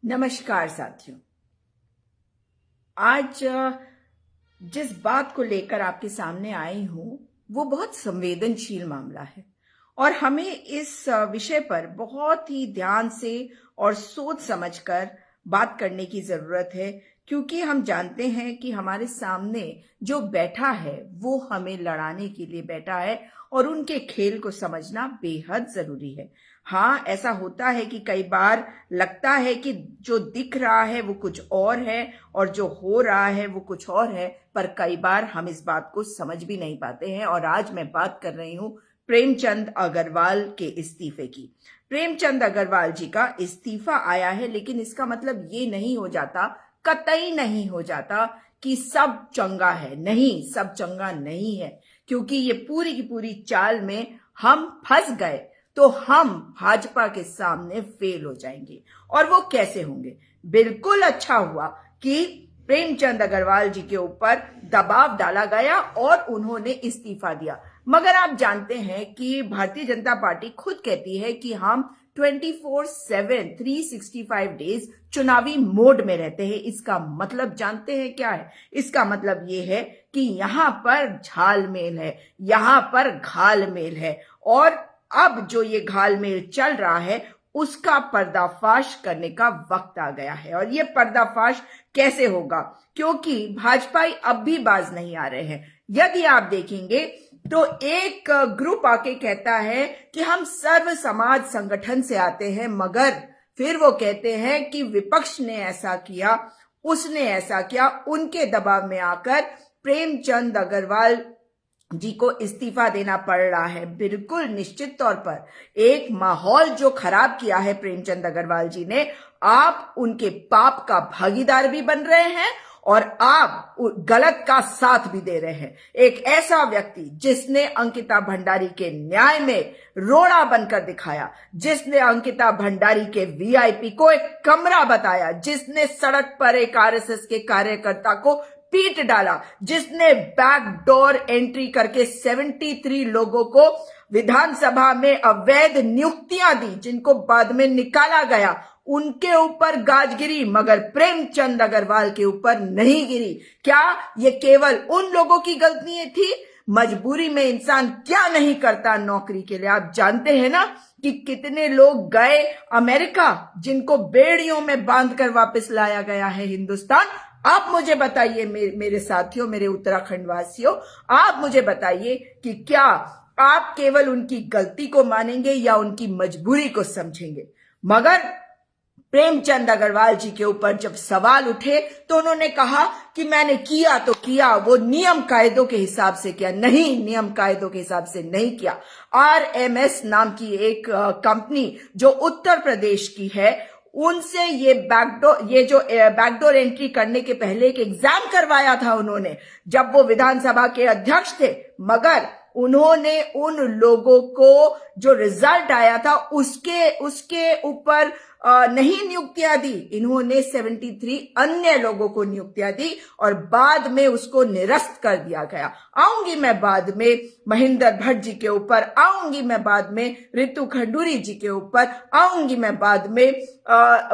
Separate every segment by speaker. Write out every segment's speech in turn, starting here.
Speaker 1: नमस्कार साथियों। आज जिस बात को लेकर आपके सामने आई हूं वो बहुत संवेदनशील मामला है और हमें इस विषय पर बहुत ही ध्यान से और सोच समझकर बात करने की जरूरत है, क्योंकि हम जानते हैं कि हमारे सामने जो बैठा है वो हमें लड़ाने के लिए बैठा है और उनके खेल को समझना बेहद जरूरी है। हाँ, ऐसा होता है कि कई बार लगता है कि जो दिख रहा है वो कुछ और है और जो हो रहा है वो कुछ और है, पर कई बार हम इस बात को समझ भी नहीं पाते हैं। और आज मैं बात कर रही हूँ प्रेमचंद अग्रवाल के इस्तीफे की। प्रेमचंद अग्रवाल जी का इस्तीफा आया है, लेकिन इसका मतलब ये नहीं हो जाता, कतई नहीं हो जाता कि सब चंगा है। नहीं, सब चंगा नहीं है, क्योंकि ये पूरी की पूरी चाल में हम फंस गए तो हम भाजपा के सामने फेल हो जाएंगे। और वो कैसे होंगे? बिल्कुल अच्छा हुआ कि प्रेमचंद अग्रवाल जी के ऊपर दबाव डाला गया और उन्होंने इस्तीफा दिया। मगर आप जानते हैं कि भारतीय जनता पार्टी खुद कहती है कि हम 24/7 365 डेज चुनावी मोड में रहते हैं। इसका मतलब जानते हैं क्या है? इसका मतलब ये है कि यहां पर झालमेल है, यहां पर घालमेल है, और अब जो ये घालमेल चल रहा है उसका पर्दाफाश करने का वक्त आ गया है। और ये पर्दाफाश कैसे होगा? क्योंकि भाजपाई अब भी बाज नहीं आ रहे हैं। यदि आप देखेंगे तो एक ग्रुप आके कहता है कि हम सर्व समाज संगठन से आते हैं, मगर फिर वो कहते हैं कि विपक्ष ने ऐसा किया, उसने ऐसा किया। उनके दबाव में आकर प्रेमचंद अग्रवाल जी को इस्तीफा देना पड़ रहा है। बिल्कुल निश्चित तौर पर एक माहौल जो खराब किया है प्रेमचंद अग्रवाल जी ने, आप उनके पाप का भागीदार भी बन रहे हैं और आप गलत का साथ भी दे रहे हैं। एक ऐसा व्यक्ति जिसने अंकिता भंडारी के न्याय में रोड़ा बनकर दिखाया, जिसने अंकिता भंडारी के वीआईपी को एक कमरा बताया, जिसने सड़क पर एक आरएसएस के कार्यकर्ता को पीट डाला, जिसने बैकडोर एंट्री करके 73 लोगों को विधानसभा में अवैध नियुक्तियां दी, जिनको बाद में निकाला गया, उनके ऊपर गाज गिरी, मगर प्रेमचंद अग्रवाल के ऊपर नहीं गिरी। क्या ये केवल उन लोगों की गलती थी? मजबूरी में इंसान क्या नहीं करता नौकरी के लिए। आप जानते हैं ना कि कितने लोग गए अमेरिका, जिनको बेड़ियों में बांधकर वापस लाया गया है हिंदुस्तान। आप मुझे बताइए मेरे साथियों, मेरे उत्तराखंड वासियों, आप मुझे बताइए कि क्या आप केवल उनकी गलती को मानेंगे या उनकी मजबूरी को समझेंगे? मगर प्रेमचंद अग्रवाल जी के ऊपर जब सवाल उठे तो उन्होंने कहा कि मैंने किया तो किया, वो नियम कायदों के हिसाब से किया। नहीं, नियम कायदों के हिसाब से नहीं किया। आरएमएस नाम की एक कंपनी जो उत्तर प्रदेश की है, उनसे ये बैकडोर एंट्री करने के पहले एक एग्जाम करवाया था उन्होंने, जब वो विधानसभा के अध्यक्ष थे। मगर उन्होंने उन लोगों को जो रिजल्ट आया था उसके ऊपर नहीं नियुक्तियां दी। इन्होंने 73 अन्य लोगों को नियुक्तियां दी और बाद में उसको निरस्त कर दिया गया। आऊंगी मैं बाद में महेंद्र भट्ट जी के ऊपर, आऊंगी मैं बाद में रितु खंडूरी जी के ऊपर, आऊंगी मैं बाद में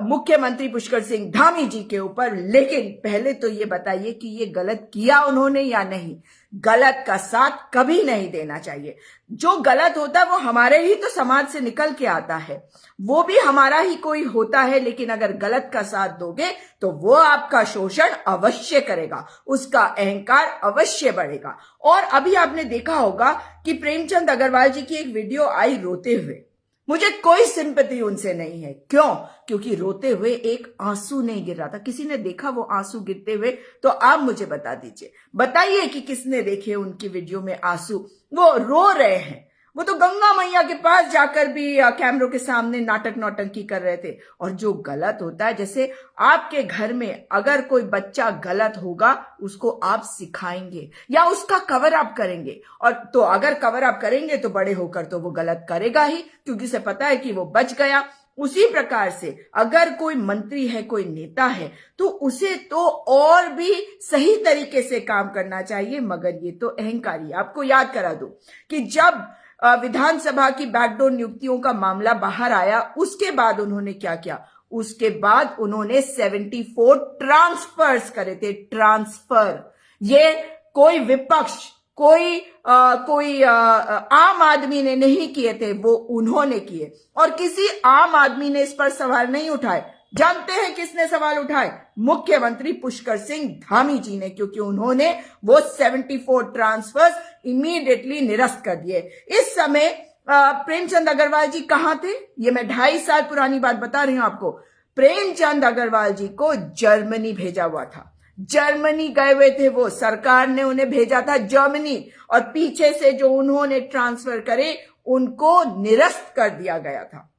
Speaker 1: मुख्यमंत्री पुष्कर सिंह धामी जी के ऊपर। लेकिन पहले तो ये बताइए कि ये गलत किया उन्होंने या नहीं। गलत का साथ कभी नहीं देना चाहिए। जो गलत होता है वो हमारे ही तो समाज से निकल के आता है, वो भी हमारा ही कोई होता है। लेकिन अगर गलत का साथ दोगे तो वो आपका शोषण अवश्य करेगा, उसका अहंकार अवश्य बढ़ेगा। और अभी आपने देखा होगा कि प्रेमचंद अग्रवाल जी की एक वीडियो आई रोते हुए। मुझे कोई सिंपैथी उनसे नहीं है। क्यों? क्योंकि रोते हुए एक आंसू नहीं गिर रहा था। किसी ने देखा वो आंसू गिरते हुए? तो आप मुझे बता दीजिए, बताइए कि किसने देखे उनकी वीडियो में आंसू? वो रो रहे हैं। वो तो गंगा मैया के पास जाकर भी कैमरों के सामने नाटक नौटंकी कर रहे थे। और जो गलत होता है, जैसे आपके घर में अगर कोई बच्चा गलत होगा उसको आप सिखाएंगे या उसका कवर अप करेंगे, और तो अगर कवर अप करेंगे तो बड़े होकर तो वो गलत करेगा ही, क्योंकि उसे पता है कि वो बच गया। उसी प्रकार से अगर कोई मंत्री है, कोई नेता है, तो उसे तो और भी सही तरीके से काम करना चाहिए। मगर ये तो अहंकारी। आपको याद करा दूं कि जब विधानसभा की बैकडोर नियुक्तियों का मामला बाहर आया, उसके बाद उन्होंने क्या किया? उसके बाद उन्होंने 74 ट्रांसफर्स करे थे, ट्रांसफर। ये कोई विपक्ष, कोई आम आदमी ने नहीं किए थे, वो उन्होंने किए। और किसी आम आदमी ने इस पर सवाल नहीं उठाए। जानते हैं किसने सवाल उठाए? मुख्यमंत्री पुष्कर सिंह धामी जी ने, क्योंकि उन्होंने वो 74 ट्रांसफर्स इमीडिएटली निरस्त कर दिए। इस समय प्रेमचंद अग्रवाल जी कहां थे? ये मैं 2.5 साल पुरानी बात बता रही हूं आपको। प्रेमचंद अग्रवाल जी को जर्मनी भेजा हुआ था, जर्मनी गए हुए थे वो, सरकार ने उन्हें भेजा था जर्मनी, और पीछे से जो उन्होंने ट्रांसफर करे उनको निरस्त कर दिया गया था।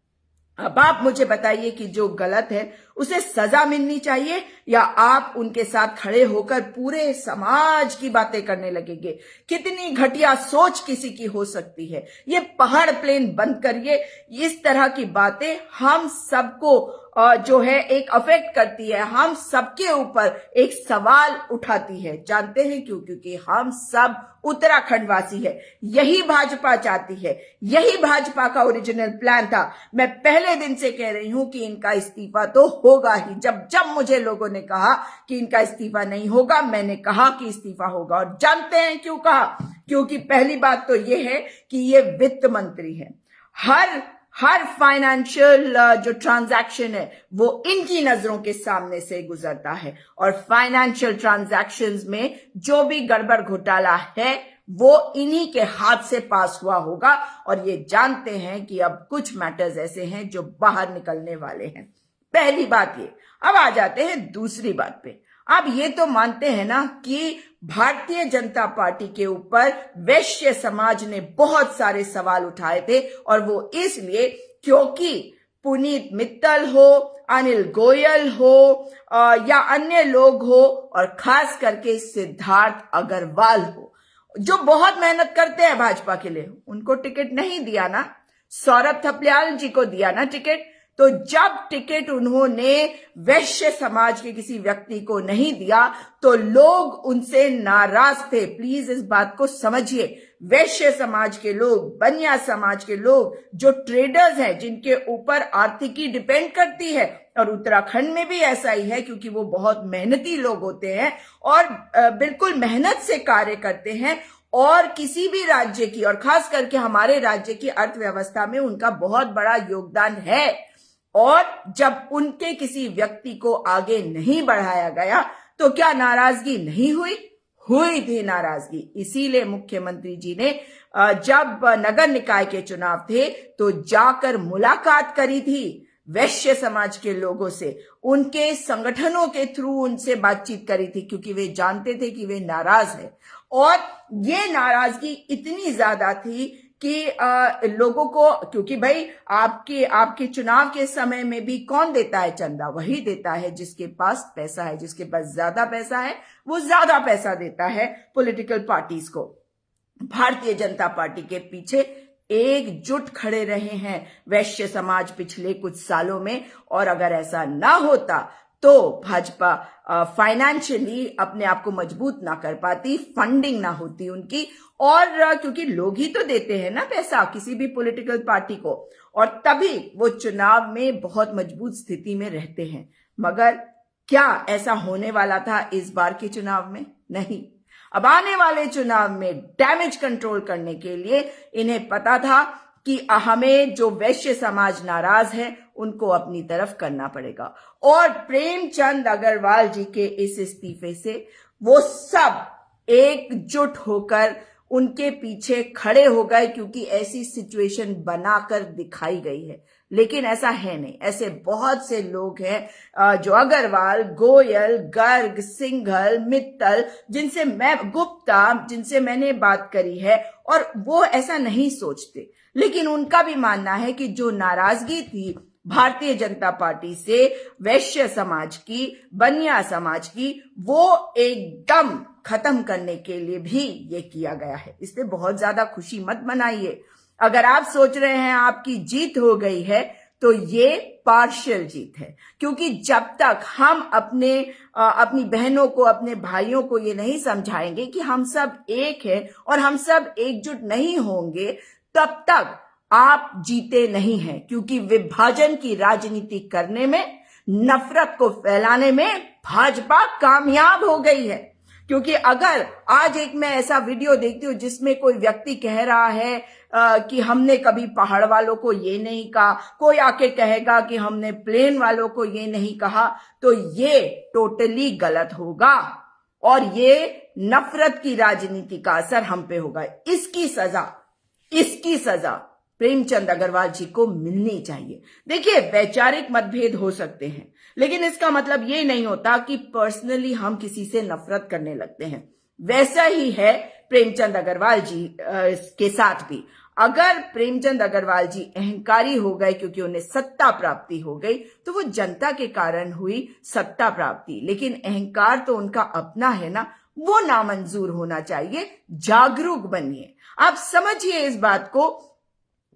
Speaker 1: अब आप मुझे बताइए कि जो गलत है उसे सजा मिलनी चाहिए, या आप उनके साथ खड़े होकर पूरे समाज की बातें करने लगेंगे? कितनी घटिया सोच किसी की हो सकती है। ये पहाड़ प्लेन बंद करिए। इस तरह की बातें हम सबको जो है एक अफेक्ट करती है, हम सबके ऊपर एक सवाल उठाती है। जानते हैं क्यों? क्योंकि हम सब उत्तराखंड वासी है। यही भाजपा चाहती है, यही भाजपा का ओरिजिनल प्लान था। मैं पहले दिन से कह रही हूं कि इनका इस्तीफा तो होगा ही। जब जब मुझे लोगों ने कहा कि इनका इस्तीफा नहीं होगा, मैंने कहा कि इस्तीफा होगा। और जानते हैं क्यों कहा? क्योंकि पहली बात तो यह है कि ये वित्त मंत्री है। हर फाइनेंशियल जो ट्रांजैक्शन है वो इनकी नजरों के सामने से गुजरता है, और फाइनेंशियल ट्रांजैक्शंस में जो भी गड़बड़ घोटाला है वो इन्हीं के हाथ से पास हुआ होगा। और ये जानते हैं कि अब कुछ मैटर्स ऐसे हैं जो बाहर निकलने वाले हैं। पहली बात ये। अब आ जाते हैं दूसरी बात पे। आप ये तो मानते हैं ना कि भारतीय जनता पार्टी के ऊपर वैश्य समाज ने बहुत सारे सवाल उठाए थे, और वो इसलिए क्योंकि पुनीत मित्तल हो, अनिल गोयल हो या अन्य लोग हो, और खास करके सिद्धार्थ अग्रवाल हो, जो बहुत मेहनत करते हैं भाजपा के लिए, उनको टिकट नहीं दिया ना। सौरभ थपलियाल जी को दिया ना टिकट। तो जब टिकट उन्होंने वैश्य समाज के किसी व्यक्ति को नहीं दिया तो लोग उनसे नाराज थे। प्लीज इस बात को समझिए। वैश्य समाज के लोग, बनिया समाज के लोग, जो ट्रेडर्स हैं, जिनके ऊपर आर्थिकी डिपेंड करती है, और उत्तराखंड में भी ऐसा ही है क्योंकि वो बहुत मेहनती लोग होते हैं और बिल्कुल मेहनत से कार्य करते हैं, और किसी भी राज्य की, और खास करके हमारे राज्य की अर्थव्यवस्था में उनका बहुत बड़ा योगदान है। और जब उनके किसी व्यक्ति को आगे नहीं बढ़ाया गया तो क्या नाराजगी नहीं हुई? हुई थी नाराजगी। इसीलिए मुख्यमंत्री जी ने जब नगर निकाय के चुनाव थे तो जाकर मुलाकात करी थी वैश्य समाज के लोगों से, उनके संगठनों के थ्रू उनसे बातचीत करी थी, क्योंकि वे जानते थे कि वे नाराज है। और ये नाराजगी इतनी ज्यादा थी कि लोगों को, क्योंकि भाई आपके चुनाव के समय में भी कौन देता है चंदा? वही देता है जिसके पास पैसा है। जिसके पास ज्यादा पैसा है वो ज्यादा पैसा देता है पॉलिटिकल पार्टीज को। भारतीय जनता पार्टी के पीछे एकजुट खड़े रहे हैं वैश्य समाज पिछले कुछ सालों में, और अगर ऐसा ना होता तो भाजपा फाइनेंशियली अपने आप को मजबूत ना कर पाती, फंडिंग ना होती उनकी। और क्योंकि लोग ही तो देते हैं ना पैसा किसी भी पॉलिटिकल पार्टी को, और तभी वो चुनाव में बहुत मजबूत स्थिति में रहते हैं। मगर क्या ऐसा होने वाला था इस बार के चुनाव में? नहीं। अब आने वाले चुनाव में डैमेज कंट्रोल करने के लिए इन्हें पता था कि हमें जो वैश्य समाज नाराज है उनको अपनी तरफ करना पड़ेगा। और प्रेमचंद अग्रवाल जी के इस इस्तीफे से वो सब एकजुट होकर उनके पीछे खड़े हो गए, क्योंकि ऐसी सिचुएशन बनाकर दिखाई गई है। लेकिन ऐसा है नहीं। ऐसे बहुत से लोग हैं जो अग्रवाल, गोयल, गर्ग, सिंघल, मित्तल, जिनसे मैं, गुप्ता, जिनसे मैंने बात करी है, और वो ऐसा नहीं सोचते। लेकिन उनका भी मानना है कि जो नाराजगी थी भारतीय जनता पार्टी से वैश्य समाज की, बनिया समाज की, वो एकदम खत्म करने के लिए भी ये किया गया है। इसलिए बहुत ज्यादा खुशी मत मनाइए। अगर आप सोच रहे हैं आपकी जीत हो गई है तो ये पार्शियल जीत है, क्योंकि जब तक हम अपनी बहनों को, अपने भाइयों को ये नहीं समझाएंगे कि हम सब एक हैं और हम सब एकजुट नहीं होंगे, तब तक आप जीते नहीं हैं, क्योंकि विभाजन की राजनीति करने में, नफरत को फैलाने में भाजपा कामयाब हो गई है। क्योंकि अगर आज एक मैं ऐसा वीडियो देखती हूँ जिसमें कोई व्यक्ति कह रहा है कि हमने कभी पहाड़ वालों को ये नहीं कहा, कोई आके कहेगा कि हमने प्लेन वालों को ये नहीं कहा, तो ये टोटली गलत होगा और ये नफरत की राजनीति का असर हम पे होगा। इसकी सजा प्रेमचंद अग्रवाल जी को मिलनी चाहिए। देखिए, वैचारिक मतभेद हो सकते हैं, लेकिन इसका मतलब ये नहीं होता कि पर्सनली हम किसी से नफरत करने लगते हैं। वैसा ही है प्रेमचंद अग्रवाल जी के साथ भी। अगर प्रेमचंद अग्रवाल जी अहंकारी हो गए क्योंकि उन्हें सत्ता प्राप्ति हो गई, तो वो जनता के कारण हुई सत्ता प्राप्ति, लेकिन अहंकार तो उनका अपना है ना, वो नामंजूर होना चाहिए। जागरूक बनिए, आप समझिए इस बात को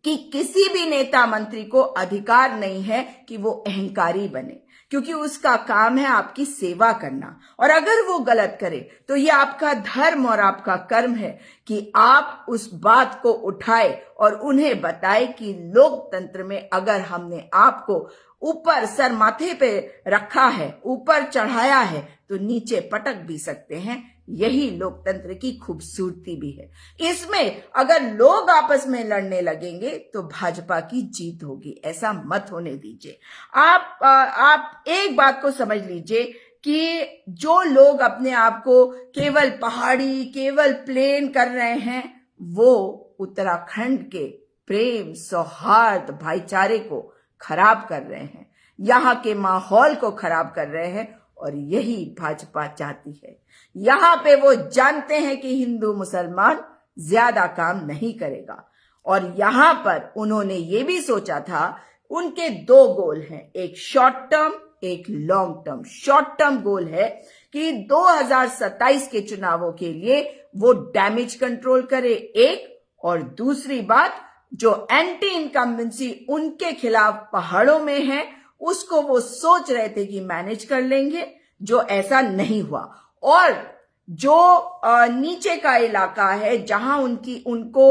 Speaker 1: कि किसी भी नेता मंत्री को अधिकार नहीं है कि वो अहंकारी बने, क्योंकि उसका काम है आपकी सेवा करना। और अगर वो गलत करे तो ये आपका धर्म और आपका कर्म है कि आप उस बात को उठाए और उन्हें बताए कि लोकतंत्र में अगर हमने आपको ऊपर सर माथे पे रखा है, ऊपर चढ़ाया है, तो नीचे पटक भी सकते हैं। यही लोकतंत्र की खूबसूरती भी है। इसमें अगर लोग आपस में लड़ने लगेंगे तो भाजपा की जीत होगी, ऐसा मत होने दीजिए। आप एक बात को समझ लीजिए कि जो लोग अपने आप को केवल पहाड़ी, केवल प्लेन कर रहे हैं, वो उत्तराखंड के प्रेम, सौहार्द, भाईचारे को खराब कर रहे हैं, यहाँ के माहौल को खराब कर रहे हैं। और यही भाजपा चाहती है। यहां पे वो जानते हैं कि हिंदू मुसलमान ज्यादा काम नहीं करेगा, और यहां पर उन्होंने ये भी सोचा था, उनके दो गोल हैं, एक शॉर्ट टर्म, एक long term. Short term goal है कि 2027 के चुनावों के लिए वो डैमेज कंट्रोल करे, एक, और दूसरी बात, जो एंटी इनकम्बेंसी उनके खिलाफ पहाड़ों में है, उसको वो सोच रहे थे कि मैनेज कर लेंगे, जो ऐसा नहीं हुआ। और जो नीचे का इलाका है जहां उनको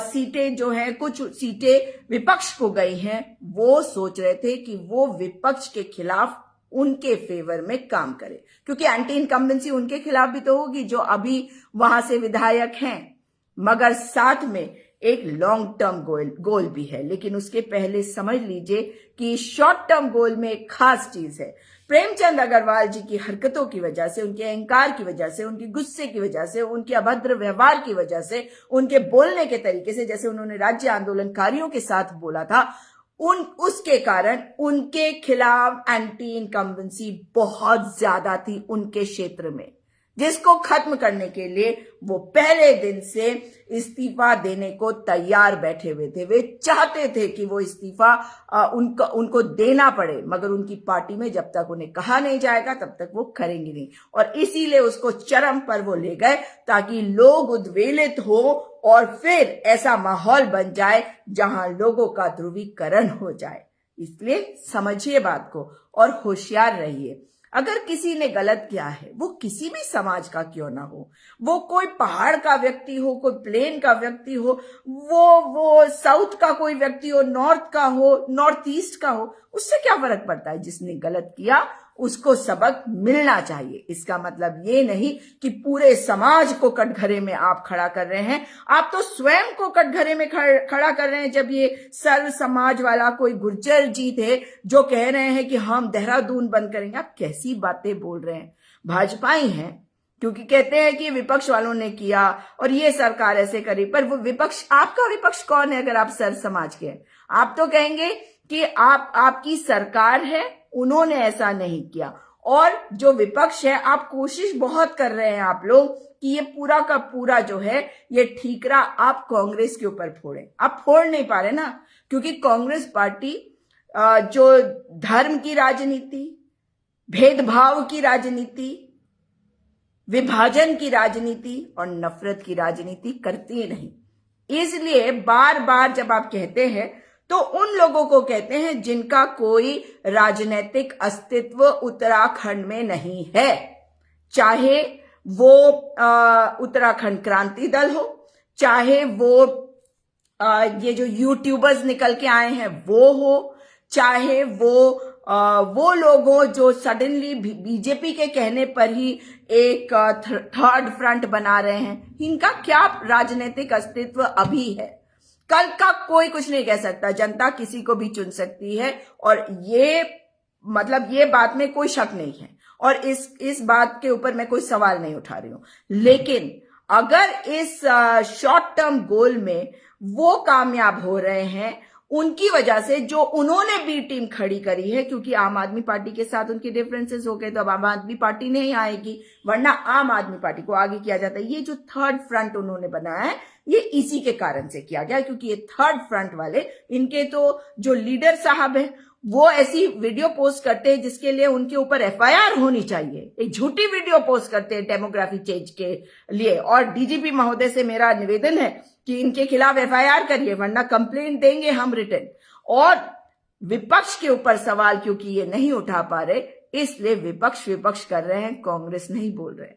Speaker 1: सीटें जो हैं, कुछ सीटें विपक्ष को गई हैं, वो सोच रहे थे कि वो विपक्ष के खिलाफ उनके फेवर में काम करे, क्योंकि एंटी इनकम्बेंसी उनके खिलाफ भी तो होगी जो अभी वहां से विधायक हैं। मगर साथ में एक लॉन्ग टर्म गोल भी है। लेकिन उसके पहले समझ लीजिए कि शॉर्ट टर्म गोल में एक खास चीज है। प्रेमचंद अग्रवाल जी की हरकतों की वजह से, उनके अहंकार की वजह से, उनके गुस्से की वजह से, उनके अभद्र व्यवहार की वजह से, उनके बोलने के तरीके से, जैसे उन्होंने राज्य आंदोलनकारियों के साथ बोला था, उसके कारण उनके खिलाफ एंटी इनकम्बेंसी बहुत ज्यादा थी उनके क्षेत्र में, जिसको खत्म करने के लिए वो पहले दिन से इस्तीफा देने को तैयार बैठे हुए थे। वे चाहते थे कि वो इस्तीफा उनको देना पड़े, मगर उनकी पार्टी में जब तक उन्हें कहा नहीं जाएगा तब तक वो करेंगे नहीं, और इसीलिए उसको चरम पर वो ले गए ताकि लोग उद्वेलित हो और फिर ऐसा माहौल बन जाए जहां लोगों का ध्रुवीकरण हो जाए। इसलिए समझिए बात को और होशियार रहिए। अगर किसी ने गलत किया है, वो किसी भी समाज का क्यों ना हो, वो कोई पहाड़ का व्यक्ति हो, कोई प्लेन का व्यक्ति हो, वो साउथ का कोई व्यक्ति हो, नॉर्थ का हो, नॉर्थ ईस्ट का हो, उससे क्या फर्क पड़ता है। जिसने गलत किया उसको सबक मिलना चाहिए। इसका मतलब ये नहीं कि पूरे समाज को कटघरे में आप खड़ा कर रहे हैं, आप तो स्वयं को कटघरे में खड़ा कर रहे हैं। जब ये सर्व समाज वाला कोई गुर्जर जी थे जो कह रहे हैं कि हम देहरादून बंद करेंगे, आप कैसी बातें बोल रहे हैं। भाजपा ही हैं, क्योंकि कहते हैं कि विपक्ष वालों ने किया और ये सरकार ऐसे करी, पर वो विपक्ष, आपका विपक्ष कौन है? अगर आप सर्व समाज के हैं, आप तो कहेंगे कि आपकी सरकार है, उन्होंने ऐसा नहीं किया। और जो विपक्ष है, आप कोशिश बहुत कर रहे हैं आप लोग कि ये पूरा का पूरा जो है ये ठीकरा आप कांग्रेस के ऊपर फोड़े। आप फोड़ नहीं पा रहे ना, क्योंकि कांग्रेस पार्टी जो धर्म की राजनीति, भेदभाव की राजनीति, विभाजन की राजनीति और नफरत की राजनीति करती नहीं। इसलिए बार बार जब आप कहते हैं तो उन लोगों को कहते हैं जिनका कोई राजनीतिक अस्तित्व उत्तराखंड में नहीं है, चाहे वो उत्तराखंड क्रांति दल हो, चाहे वो ये जो यूट्यूबर्स निकल के आए हैं वो हो, चाहे वो लोग हो जो सडनली बीजेपी के कहने पर ही एक थर्ड फ्रंट बना रहे हैं, इनका क्या राजनीतिक अस्तित्व अभी है? कल का कोई कुछ नहीं कह सकता, जनता किसी को भी चुन सकती है, और ये मतलब ये बात में कोई शक नहीं है, और इस बात के ऊपर मैं कोई सवाल नहीं उठा रही हूं। लेकिन अगर इस शॉर्ट टर्म गोल में वो कामयाब हो रहे हैं, उनकी वजह से जो उन्होंने बी टीम खड़ी करी है, क्योंकि आम आदमी पार्टी के साथ उनके डिफरेंसेस हो गए, तो अब आम आदमी पार्टी नहीं आएगी, वरना आम आदमी पार्टी को आगे किया जाता है। ये जो थर्ड फ्रंट उन्होंने बनाया है, ये इसी के कारण से किया गया, क्योंकि ये थर्ड फ्रंट वाले, इनके तो जो लीडर साहब है वो ऐसी वीडियो पोस्ट करते हैं जिसके लिए उनके ऊपर एफआईआर होनी चाहिए। एक झूठी वीडियो पोस्ट करते हैं डेमोग्राफी चेंज के लिए, और डीजीपी महोदय से मेरा निवेदन है कि इनके खिलाफ एफआईआर करिए, वरना कंप्लेंट देंगे हम रिटर्न। और विपक्ष के ऊपर सवाल क्योंकि ये नहीं उठा पा रहे, इसलिए विपक्ष कर रहे हैं, कांग्रेस नहीं बोल रहे।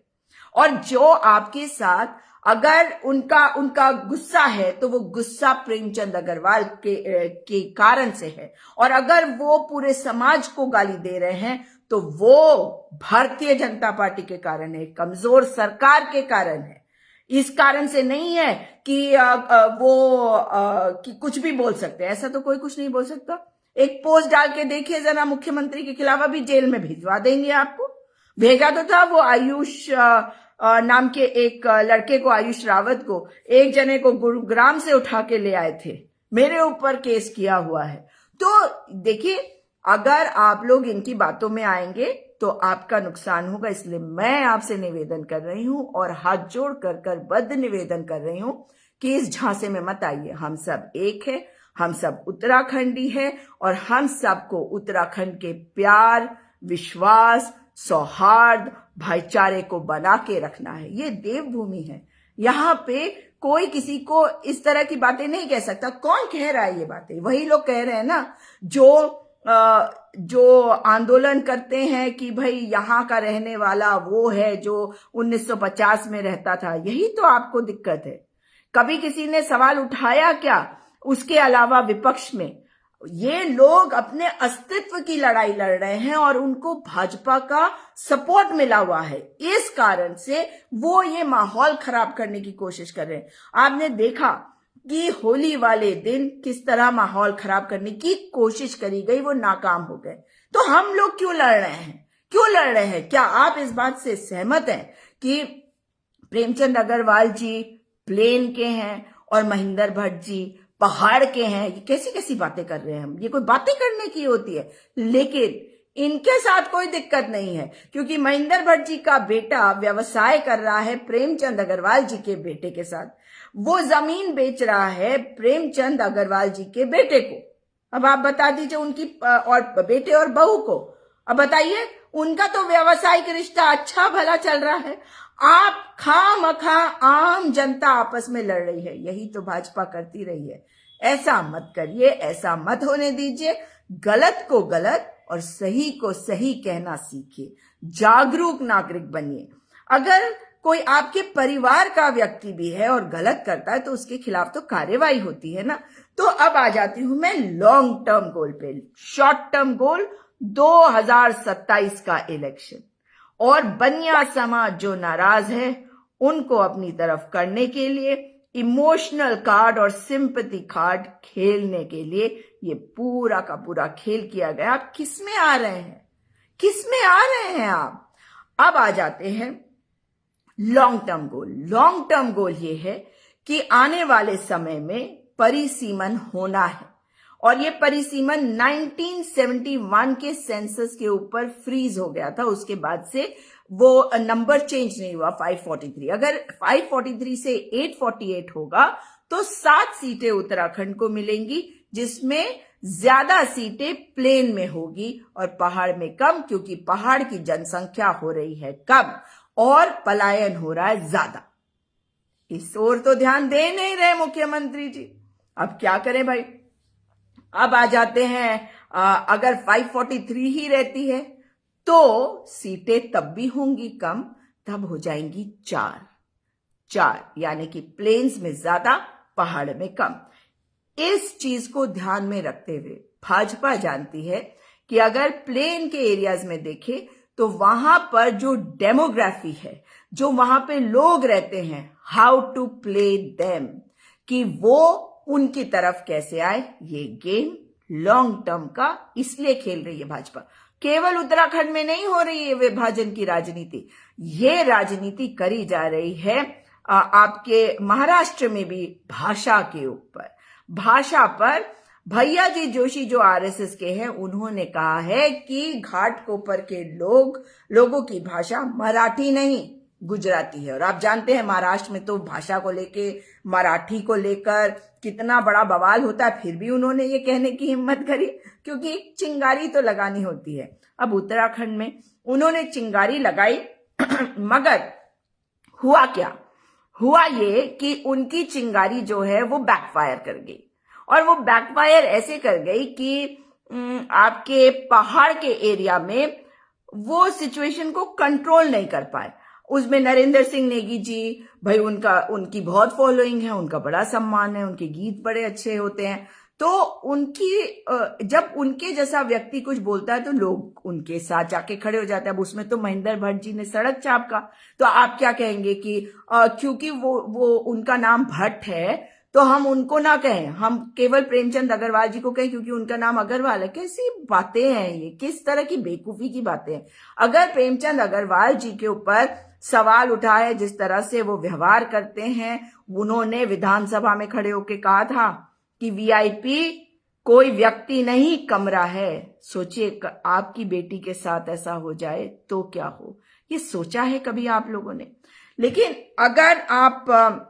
Speaker 1: और जो आपके साथ अगर उनका गुस्सा है, तो वो गुस्सा प्रेमचंद अग्रवाल के कारण से है, और अगर वो पूरे समाज को गाली दे रहे हैं तो वो भारतीय जनता पार्टी के कारण है, कमजोर सरकार के कारण है। इस कारण से नहीं है कि कि कुछ भी बोल सकते हैं, ऐसा तो कोई कुछ नहीं बोल सकता। एक पोस्ट डाल के देखिए जरा, मुख्यमंत्री के खिलाफ अभी जेल में भिजवा देंगे आपको। भेजा तो था वो आयुष नाम के एक लड़के को, आयुष रावत को, एक जने को गुरुग्राम से उठा के ले आए थे, मेरे ऊपर केस किया हुआ है। तो देखिए, अगर आप लोग इनकी बातों में आएंगे तो आपका नुकसान होगा। इसलिए मैं आपसे निवेदन कर रही हूं, और हाथ जोड़ कर बद्ध निवेदन कर रही हूं कि इस झांसे में मत आइए। हम सब एक है, हम सब उत्तराखंडी है, और हम सबको उत्तराखंड के प्यार, विश्वास, सौहार्द, भाईचारे को बना के रखना है। ये देवभूमि है, यहाँ पे कोई किसी को इस तरह की बातें नहीं कह सकता। कौन कह रहा है ये बातें? वही लोग कह रहे हैं ना जो आंदोलन करते हैं कि भाई यहाँ का रहने वाला वो है जो 1950 में रहता था। यही तो आपको दिक्कत है। कभी किसी ने सवाल उठाया क्या? उसके अलावा विपक्ष में ये लोग अपने अस्तित्व की लड़ाई लड़ रहे हैं, और उनको भाजपा का सपोर्ट मिला हुआ है। इस कारण से वो ये माहौल खराब करने की कोशिश कर रहे हैं। आपने देखा कि होली वाले दिन किस तरह माहौल खराब करने की कोशिश करी गई, वो नाकाम हो गए। तो हम लोग क्यों लड़ रहे हैं? क्यों लड़ रहे हैं? क्या आप इस बात से सहमत हैं कि प्रेमचंद अग्रवाल जी प्लेन के हैं और महेंद्र भट्ट जी पहाड़ के हैं? ये कैसी कैसी बातें कर रहे हैं हम? ये कोई बातें करने की होती है? लेकिन इनके साथ कोई दिक्कत नहीं है, क्योंकि महेंद्र भट्ट जी का बेटा व्यवसाय कर रहा है प्रेमचंद अग्रवाल जी के बेटे के साथ। वो जमीन बेच रहा है प्रेमचंद अग्रवाल जी के बेटे को। अब आप बता दीजिए उनकी और बेटे और बहू को, अब बताइए, उनका तो व्यवसायिक रिश्ता अच्छा भला चल रहा है। आप खामखा आम जनता आपस में लड़ रही है। यही तो भाजपा करती रही है। ऐसा मत करिए, ऐसा मत होने दीजिए। गलत को गलत और सही को सही कहना सीखिए। जागरूक नागरिक बनिए। अगर कोई आपके परिवार का व्यक्ति भी है और गलत करता है तो उसके खिलाफ तो कार्यवाही होती है ना। तो अब आ जाती हूं मैं लॉन्ग टर्म गोल पे। शॉर्ट टर्म गोल 2027 का इलेक्शन, और बनिया समाज जो नाराज है उनको अपनी तरफ करने के लिए इमोशनल कार्ड और सिंपैथी कार्ड खेलने के लिए ये पूरा का पूरा खेल किया गया। आप किस में आ रहे हैं? किस में आ रहे हैं आप? अब आ जाते हैं long term goal. Long term goal ये है कि आने वाले समय में परिसीमन होना है, और ये परिसीमन 1971 के सेंसस के ऊपर फ्रीज हो गया था। उसके बाद से वो नंबर चेंज नहीं हुआ 543। अगर 543 से 848 होगा तो 7 सीटें उत्तराखंड को मिलेंगी, जिसमें ज्यादा सीटें प्लेन में होगी और पहाड़ में कम, क्योंकि पहाड़ की जनसंख्या हो रही है कम और पलायन हो रहा है ज्यादा। इस ओर तो ध्यान दे नहीं रहे मुख्यमंत्री जी। अब क्या करें भाई? अब आ जाते हैं, अगर 543 ही रहती है तो सीटें तब भी होंगी कम, तब हो जाएंगी 4, यानी कि प्लेन्स में ज्यादा, पहाड़ में कम। इस चीज को ध्यान में रखते हुए भाजपा जानती है कि अगर प्लेन के एरियाज में देखें तो वहां पर जो डेमोग्राफी है, जो वहां पे लोग रहते हैं, हाउ टू प्ले देम, कि वो उनकी तरफ कैसे आए, ये गेम लॉन्ग टर्म का इसलिए खेल रही है भाजपा। केवल उत्तराखंड में नहीं हो रही है विभाजन की राजनीति, ये राजनीति करी जा रही है आपके महाराष्ट्र में भी भाषा के ऊपर। भाषा पर भैया जी जोशी जो आरएसएस के हैं, उन्होंने कहा है कि घाटकोपर के लोगों की भाषा मराठी नहीं गुजराती है। और आप जानते हैं महाराष्ट्र में तो भाषा को लेके, मराठी को लेकर कितना बड़ा बवाल होता है, फिर भी उन्होंने ये कहने की हिम्मत करी, क्योंकि चिंगारी तो लगानी होती है। अब उत्तराखंड में उन्होंने चिंगारी लगाई मगर हुआ क्या? हुआ ये कि उनकी चिंगारी जो है वो बैकफायर कर गई, और वो बैकफायर ऐसे कर गई कि आपके पहाड़ के एरिया में वो सिचुएशन को कंट्रोल नहीं कर पाए। उसमें नरेंद्र सिंह नेगी जी, भाई उनकी बहुत फॉलोइंग है, उनका बड़ा सम्मान है, उनके गीत बड़े अच्छे होते हैं, तो जब उनके जैसा व्यक्ति कुछ बोलता है तो लोग उनके साथ जाके खड़े हो जाते हैं। अब उसमें तो महेंद्र भट्ट जी ने सड़क चापका, तो आप क्या कहेंगे कि क्योंकि वो उनका नाम भट्ट है तो हम उनको ना कहें, हम केवल प्रेमचंद अग्रवाल जी को कहें क्योंकि उनका नाम अग्रवाल है? कैसी बातें हैं ये, किस तरह की बेवकूफी की बातें हैं। अगर प्रेमचंद अग्रवाल जी के ऊपर सवाल उठा है, जिस तरह से वो व्यवहार करते हैं, उन्होंने विधानसभा में खड़े होकर कहा था कि वीआईपी कोई व्यक्ति नहीं कमरा है। सोचिए आपकी बेटी के साथ ऐसा हो जाए तो क्या हो, ये सोचा है कभी आप लोगों ने? लेकिन अगर आप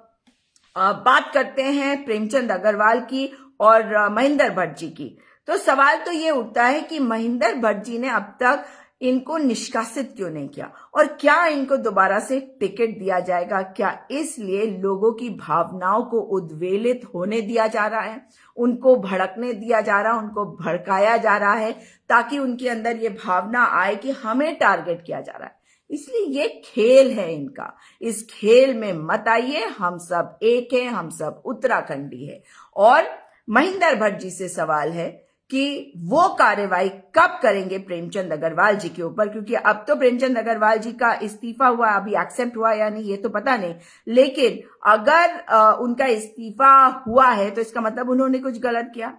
Speaker 1: बात करते हैं प्रेमचंद अग्रवाल की और महेंद्र भट्ट जी की, तो सवाल तो ये उठता है कि महेंद्र भट्ट जी ने अब तक इनको निष्कासित क्यों नहीं किया, और क्या इनको दोबारा से टिकट दिया जाएगा? क्या इसलिए लोगों की भावनाओं को उद्वेलित होने दिया जा रहा है, उनको भड़कने दिया जा रहा है, उनको भड़काया जा रहा है, ताकि उनके अंदर ये भावना आए कि हमें टारगेट किया जा रहा है? इसलिए ये खेल है इनका, इस खेल में मत आइए। हम सब एक हैं, हम सब उत्तराखंडी है। और महेंद्र भट्ट जी से सवाल है कि वो कार्रवाई कब करेंगे प्रेमचंद अग्रवाल जी के ऊपर, क्योंकि अब तो प्रेमचंद अग्रवाल जी का इस्तीफा हुआ, अभी एक्सेप्ट हुआ या नहीं ये तो पता नहीं, लेकिन अगर उनका इस्तीफा हुआ है तो इसका मतलब उन्होंने कुछ गलत किया।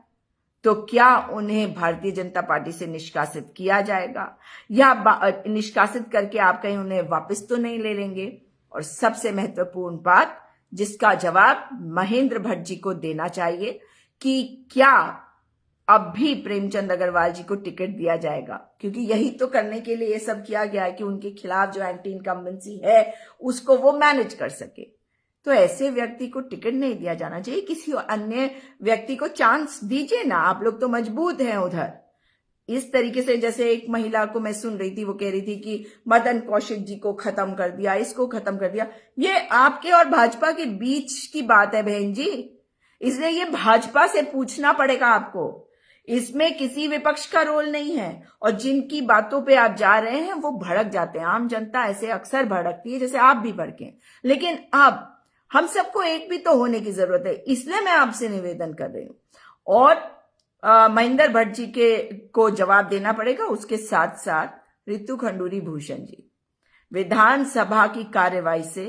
Speaker 1: तो क्या उन्हें भारतीय जनता पार्टी से निष्कासित किया जाएगा, या निष्कासित करके आप कहीं उन्हें वापस तो नहीं ले लेंगे? और सबसे महत्वपूर्ण बात जिसका जवाब महेंद्र भट्ट जी को देना चाहिए कि क्या अब भी प्रेमचंद अग्रवाल जी को टिकट दिया जाएगा, क्योंकि यही तो करने के लिए ये सब किया गया है कि उनके खिलाफ जो एंटी इनकम्बेंसी है उसको वो मैनेज कर सके। तो ऐसे व्यक्ति को टिकट नहीं दिया जाना चाहिए, किसी अन्य व्यक्ति को चांस दीजिए ना, आप लोग तो मजबूत हैं उधर। इस तरीके से जैसे एक महिला को मैं सुन रही थी, वो कह रही थी कि मदन कौशिक जी को खत्म कर दिया, इसको खत्म कर दिया। ये आपके और भाजपा के बीच की बात है बहन जी, इसलिए ये भाजपा से पूछना पड़ेगा आपको, इसमें किसी विपक्ष का रोल नहीं है। और जिनकी बातों पे आप जा रहे हैं वो भड़क जाते हैं, आम जनता ऐसे अक्सर भड़कती है, जैसे आप भी भड़के। लेकिन अब हम सबको एक भी तो होने की जरूरत है, इसलिए मैं आपसे निवेदन कर रही हूं। और महेंद्र भट्ट जी को जवाब देना पड़ेगा। उसके साथ साथ रितु खंडूरी भूषण जी, विधानसभा की कार्यवाही से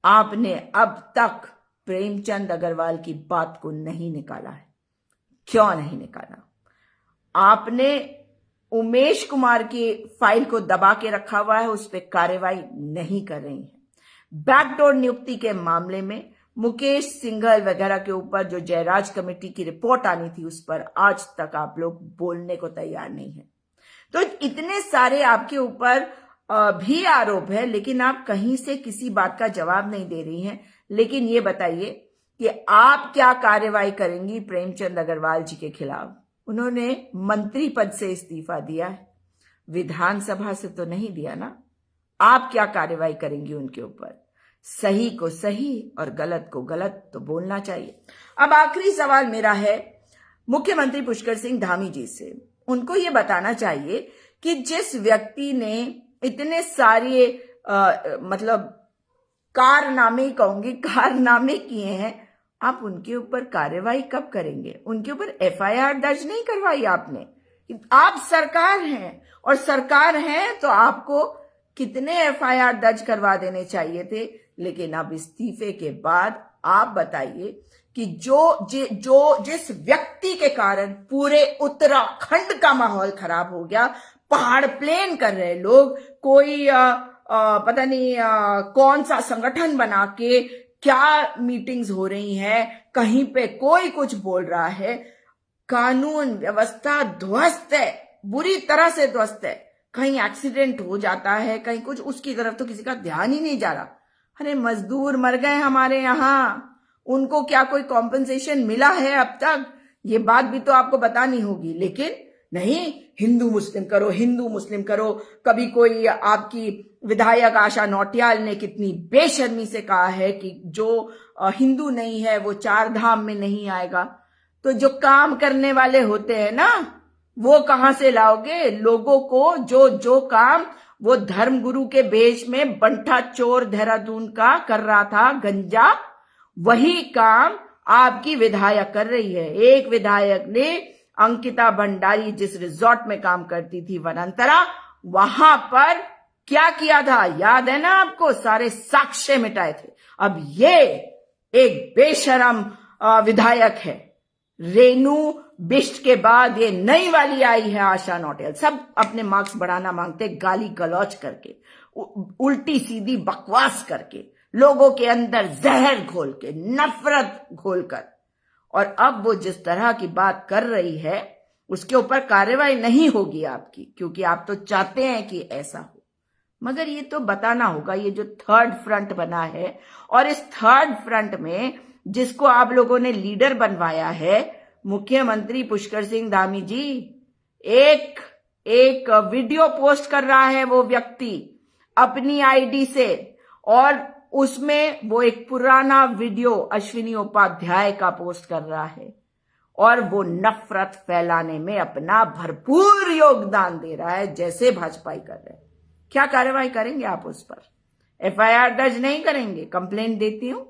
Speaker 1: आपने अब तक प्रेमचंद अग्रवाल की बात को नहीं निकाला है। क्यों नहीं निकाला? आपने उमेश कुमार की फाइल को दबा के रखा हुआ है, उस पर कार्यवाही नहीं कर रही है। बैकडोर नियुक्ति के मामले में मुकेश सिंघल वगैरह के ऊपर जो जयराज कमेटी की रिपोर्ट आनी थी, उस पर आज तक आप लोग बोलने को तैयार नहीं है। तो इतने सारे आपके ऊपर भी आरोप है, लेकिन आप कहीं से किसी बात का जवाब नहीं दे रही हैं। लेकिन ये बताइए कि आप क्या कार्रवाई करेंगी प्रेमचंद अग्रवाल जी के खिलाफ? उन्होंने मंत्री पद से इस्तीफा दिया है, विधानसभा से तो नहीं दिया ना। आप क्या कार्रवाई करेंगी उनके ऊपर? सही को सही और गलत को गलत तो बोलना चाहिए। अब आखिरी सवाल मेरा है मुख्यमंत्री पुष्कर सिंह धामी जी से। उनको ये बताना चाहिए कि जिस व्यक्ति ने इतने सारे मतलब कारनामे कहूंगी, कारनामे किए हैं, आप उनके ऊपर कार्यवाही कब करेंगे? उनके ऊपर एफआईआर दर्ज नहीं करवाई आपने। आप सरकार हैं, और सरकार है तो आपको कितने एफआईआर दर्ज करवा देने चाहिए थे। लेकिन अब इस्तीफे के बाद आप बताइए कि जिस व्यक्ति के कारण पूरे उत्तराखंड का माहौल खराब हो गया, पहाड़ प्लेन कर रहे लोग, कोई पता नहीं कौन सा संगठन बना के क्या मीटिंग्स हो रही हैं, कहीं पे कोई कुछ बोल रहा है, कानून व्यवस्था ध्वस्त है, बुरी तरह से ध्वस्त है। कहीं एक्सीडेंट हो जाता है, कहीं कुछ, उसकी तरफ तो किसी का ध्यान ही नहीं जा रहा। अरे मजदूर मर गए हमारे यहाँ, उनको क्या कोई कॉम्पनसेशन मिला है अब तक? ये बात भी तो आपको बतानी होगी। लेकिन नहीं, हिंदू मुस्लिम करो, हिंदू मुस्लिम करो। कभी कोई आपकी विधायक आशा नौटियाल ने कितनी बेशर्मी से कहा है कि जो हिंदू नहीं है वो चार धाम में नहीं आएगा। तो जो काम करने वाले होते हैं ना, वो कहां से लाओगे लोगों को? जो काम वो धर्मगुरु के भेष में बंठा चोर देहरादून का कर रहा था, गंजा, वही काम आपकी विधायक कर रही है। एक विधायक ने अंकिता भंडारी जिस रिजॉर्ट में काम करती थी, वनांतरा, वहां पर क्या किया था याद है ना आपको? सारे साक्ष्य मिटाए थे। अब ये एक बेशरम विधायक है। रेनू बिष्ट के बाद ये नई वाली आई है आशा नौटियाल। सब अपने मार्क्स बढ़ाना मांगते, गाली गलौज करके, उल्टी सीधी बकवास करके, लोगों के अंदर जहर घोल के, नफरत घोलकर। और अब वो जिस तरह की बात कर रही है उसके ऊपर कार्रवाई नहीं होगी आपकी, क्योंकि आप तो चाहते हैं कि ऐसा हो। मगर ये तो बताना होगा, ये जो थर्ड फ्रंट बना है, और इस थर्ड फ्रंट में जिसको आप लोगों ने लीडर बनवाया है, मुख्यमंत्री पुष्कर सिंह धामी जी, एक वीडियो पोस्ट कर रहा है वो व्यक्ति अपनी आईडी से, और उसमें वो एक पुराना वीडियो अश्विनी उपाध्याय का पोस्ट कर रहा है, और वो नफरत फैलाने में अपना भरपूर योगदान दे रहा है, जैसे भाजपा कर रहे हैं। क्या कार्रवाई करेंगे आप उस पर? एफआईआर दर्ज नहीं करेंगे? कंप्लेंट देती हूं,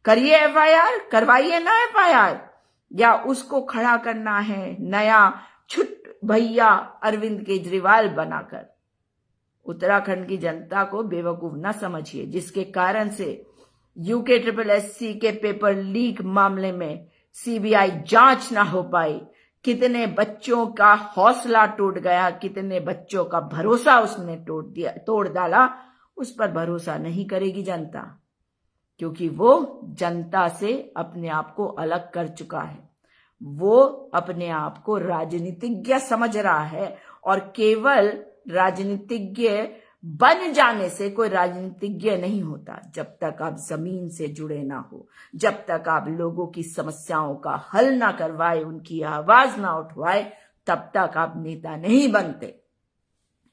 Speaker 1: करिए एफआईआर, करवाइए ना एफआईआर। या उसको खड़ा करना है नया छुट भैया अरविंद केजरीवाल बनाकर? उत्तराखंड की जनता को बेवकूफ न समझिए, जिसके कारण से UKSSC के पेपर लीक मामले में सीबीआई जांच ना हो पाई। कितने बच्चों का हौसला टूट गया, कितने बच्चों का भरोसा उसने तोड़ डाला। उस पर भरोसा नहीं करेगी जनता, क्योंकि वो जनता से अपने आप को अलग कर चुका है। वो अपने आप को राजनीतिज्ञ समझ रहा है, और केवल राजनीतिज्ञ बन जाने से कोई राजनीतिज्ञ नहीं होता। जब तक आप जमीन से जुड़े ना हो, जब तक आप लोगों की समस्याओं का हल ना करवाए, उनकी आवाज ना उठवाए, तब तक आप नेता नहीं बनते।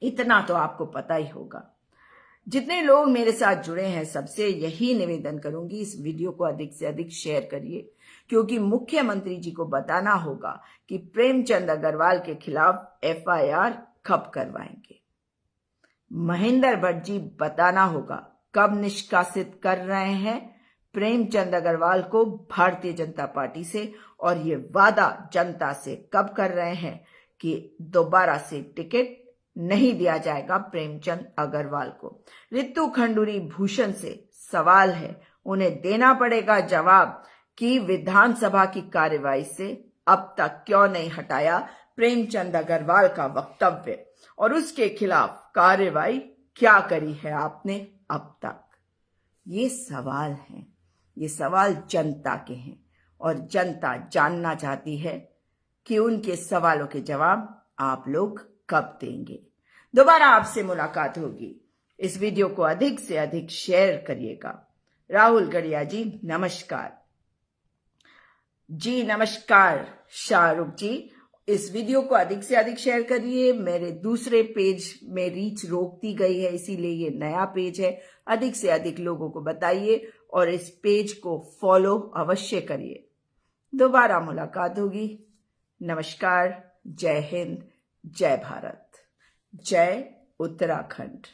Speaker 1: इतना तो आपको पता ही होगा। जितने लोग मेरे साथ जुड़े हैं, सबसे यही निवेदन करूंगी, इस वीडियो को अधिक से अधिक शेयर करिए, क्योंकि मुख्यमंत्री जी को बताना होगा कि प्रेमचंद अग्रवाल के खिलाफ एफआईआर कब करवाएंगे। महेंद्र भट्ट जी बताना होगा कब निष्कासित कर रहे हैं प्रेमचंद अग्रवाल को भारतीय जनता पार्टी से, और ये वादा जनता से कब कर रहे हैं कि दोबारा से टिकट नहीं दिया जाएगा प्रेमचंद अग्रवाल को। रितु खंडूरी भूषण से सवाल है, उन्हें देना पड़ेगा जवाब कि विधानसभा की कार्यवाही से अब तक क्यों नहीं हटाया प्रेमचंद अग्रवाल का वक्तव्य, और उसके खिलाफ कार्यवाही क्या करी है आपने अब तक। ये सवाल हैं, ये सवाल जनता के हैं, और जनता जानना चाहती है कि उनके सवालों के जवाब आप लोग कब देंगे। दोबारा आपसे मुलाकात होगी। इस वीडियो को अधिक से अधिक शेयर करिएगा। राहुल गड़िया जी नमस्कार। जी नमस्कार शाहरुख जी, इस वीडियो को अधिक से अधिक शेयर करिए। मेरे दूसरे पेज में रीच रोकती गई है, इसीलिए ये नया पेज है। अधिक से अधिक लोगों को बताइए और इस पेज को फॉलो अवश्य करिए। दोबारा मुलाकात होगी। नमस्कार, जय हिंद, जय भारत, जय उत्तराखंड।